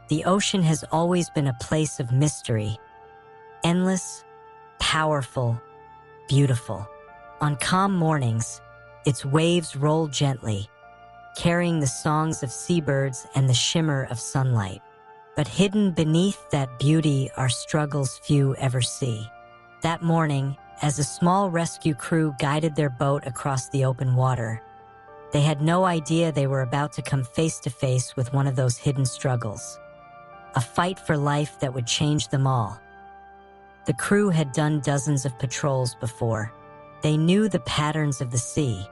The ocean has always been a place of mystery, endless, powerful, beautiful. On calm mornings, its waves roll gently, carrying the songs of seabirds and the shimmer of sunlight. But hidden beneath that beauty are struggles few ever see. That morning, as a small rescue crew guided their boat across the open water, they had no idea they were about to come face to face with one of those hidden struggles. A fight for life that would change them all. The crew had done dozens of patrols before. They knew the patterns of the sea.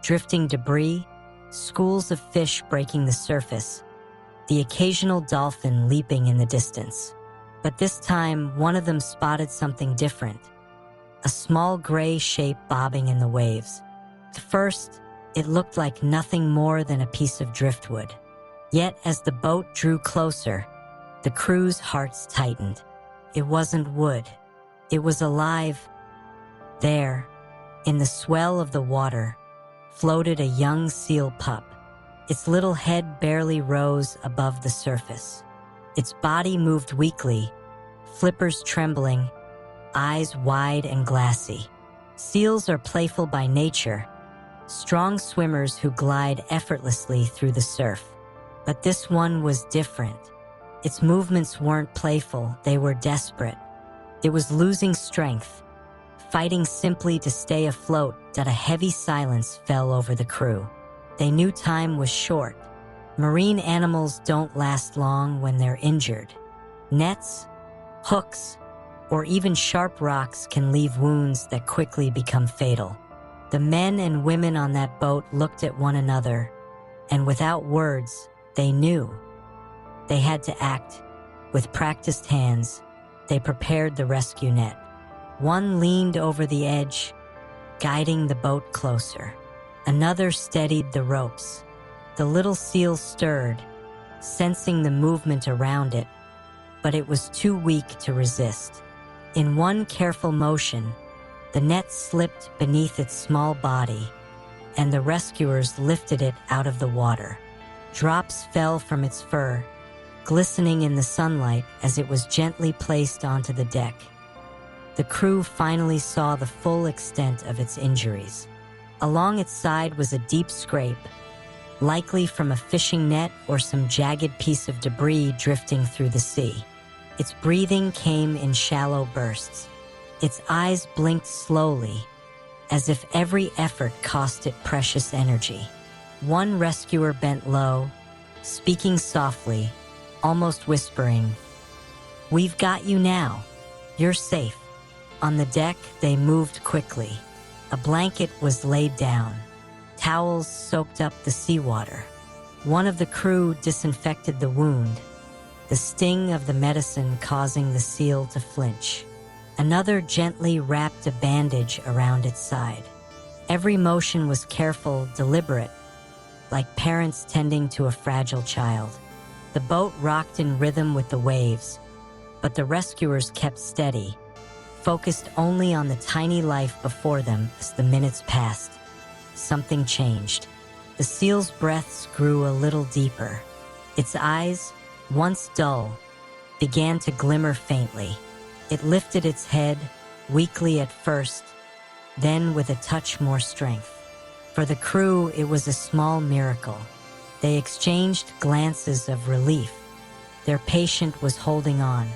Drifting debris, schools of fish breaking the surface, the occasional dolphin leaping in the distance. But this time, one of them spotted something different. A small gray shape bobbing in the waves. At first, it looked like nothing more than a piece of driftwood. Yet, as the boat drew closer, the crew's hearts tightened. It wasn't wood. It was alive. There, in the swell of the water, floated a young seal pup. Its little head barely rose above the surface. Its body moved weakly, flippers trembling, eyes wide and glassy. Seals are playful by nature, strong swimmers who glide effortlessly through the surf. But this one was different. Its movements weren't playful, they were desperate. It was losing strength, fighting simply to stay afloat. That a heavy silence fell over the crew. They knew time was short. Marine animals don't last long when they're injured. Nets, hooks, or even sharp rocks can leave wounds that quickly become fatal. The men and women on that boat looked at one another, and without words, they knew. They had to act. With practiced hands, they prepared the rescue net. One leaned over the edge, guiding the boat closer. Another steadied the ropes. The little seal stirred, sensing the movement around it, but it was too weak to resist. In one careful motion, the net slipped beneath its small body, and the rescuers lifted it out of the water. Drops fell from its fur, glistening in the sunlight as it was gently placed onto the deck. The crew finally saw the full extent of its injuries. Along its side was a deep scrape, likely from a fishing net or some jagged piece of debris drifting through the sea. Its breathing came in shallow bursts. Its eyes blinked slowly, as if every effort cost it precious energy. One rescuer bent low, speaking softly, almost whispering, "We've got you now. You're safe." On the deck, they moved quickly. A blanket was laid down. Towels soaked up the seawater. One of the crew disinfected the wound, the sting of the medicine causing the seal to flinch. Another gently wrapped a bandage around its side. Every motion was careful, deliberate, like parents tending to a fragile child. The boat rocked in rhythm with the waves, but the rescuers kept steady, focused only on the tiny life before them. As the minutes passed, something changed. The seal's breaths grew a little deeper. Its eyes, once dull, began to glimmer faintly. It lifted its head, weakly at first, then with a touch more strength. For the crew, it was a small miracle. They exchanged glances of relief. Their patient was holding on.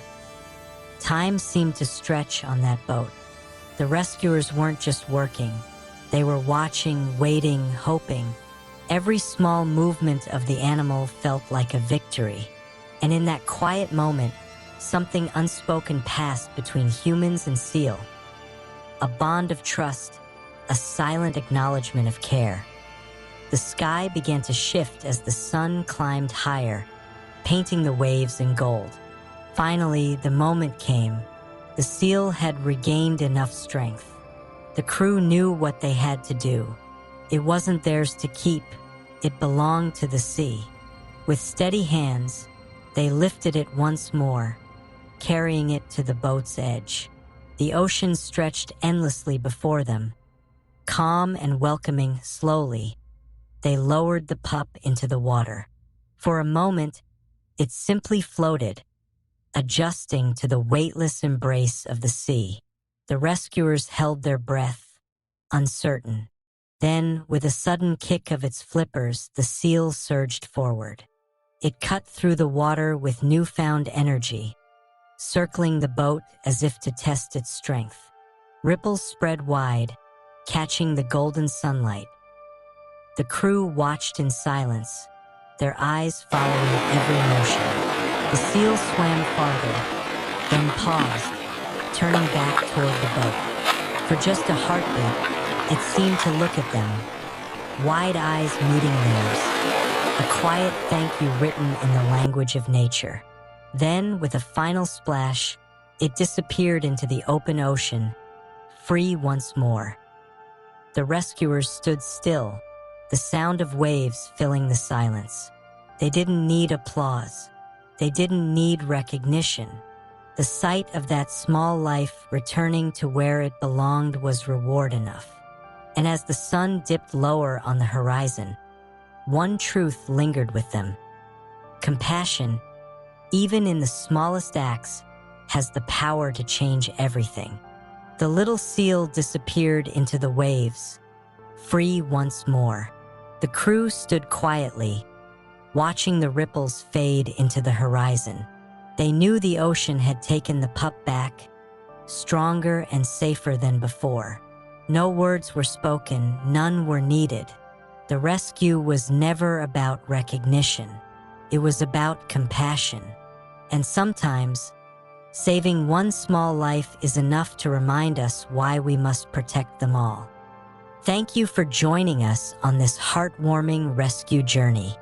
Time seemed to stretch on that boat. The rescuers weren't just working. They were watching, waiting, hoping. Every small movement of the animal felt like a victory. And in that quiet moment, something unspoken passed between humans and seal. A bond of trust, a silent acknowledgement of care. The sky began to shift as the sun climbed higher, painting the waves in gold. Finally, the moment came. The seal had regained enough strength. The crew knew what they had to do. It wasn't theirs to keep. It belonged to the sea. With steady hands, they lifted it once more, carrying it to the boat's edge. The ocean stretched endlessly before them. Calm and welcoming, slowly, they lowered the pup into the water. For a moment, It simply floated, adjusting to the weightless embrace of the sea. The rescuers held their breath, uncertain. Then, with a sudden kick of its flippers, the seal surged forward. It cut through the water with newfound energy, circling the boat as if to test its strength. Ripples spread wide, catching the golden sunlight. The crew watched in silence, their eyes following every motion. The seal swam farther, then paused, turning back toward the boat. For just a heartbeat, it seemed to look at them, wide eyes meeting theirs, a quiet thank you written in the language of nature. Then, with a final splash, it disappeared into the open ocean, free once more. The rescuers stood still, the sound of waves filling the silence. They didn't need applause. They didn't need recognition. The sight of that small life returning to where it belonged was reward enough. And as the sun dipped lower on the horizon, one truth lingered with them. Compassion, even in the smallest acts, has the power to change everything. The little seal disappeared into the waves, free once more. The crew stood quietly, watching the ripples fade into the horizon. They knew the ocean had taken the pup back, stronger and safer than before. No words were spoken, none were needed. The rescue was never about recognition. It was about compassion. And sometimes, saving one small life is enough to remind us why we must protect them all. Thank you for joining us on this heartwarming rescue journey.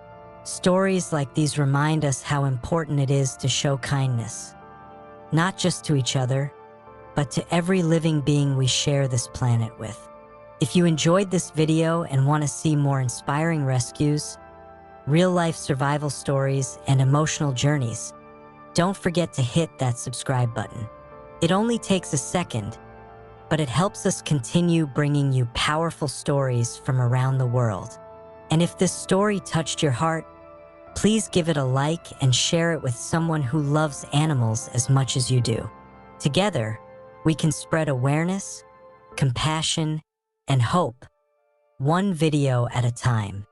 Stories like these remind us how important it is to show kindness, not just to each other, but to every living being we share this planet with. If you enjoyed this video and want to see more inspiring rescues, real-life survival stories, and emotional journeys, don't forget to hit that subscribe button. It only takes a second, but it helps us continue bringing you powerful stories from around the world. And if this story touched your heart, please give it a like and share it with someone who loves animals as much as you do. Together, we can spread awareness, compassion, and hope, one video at a time.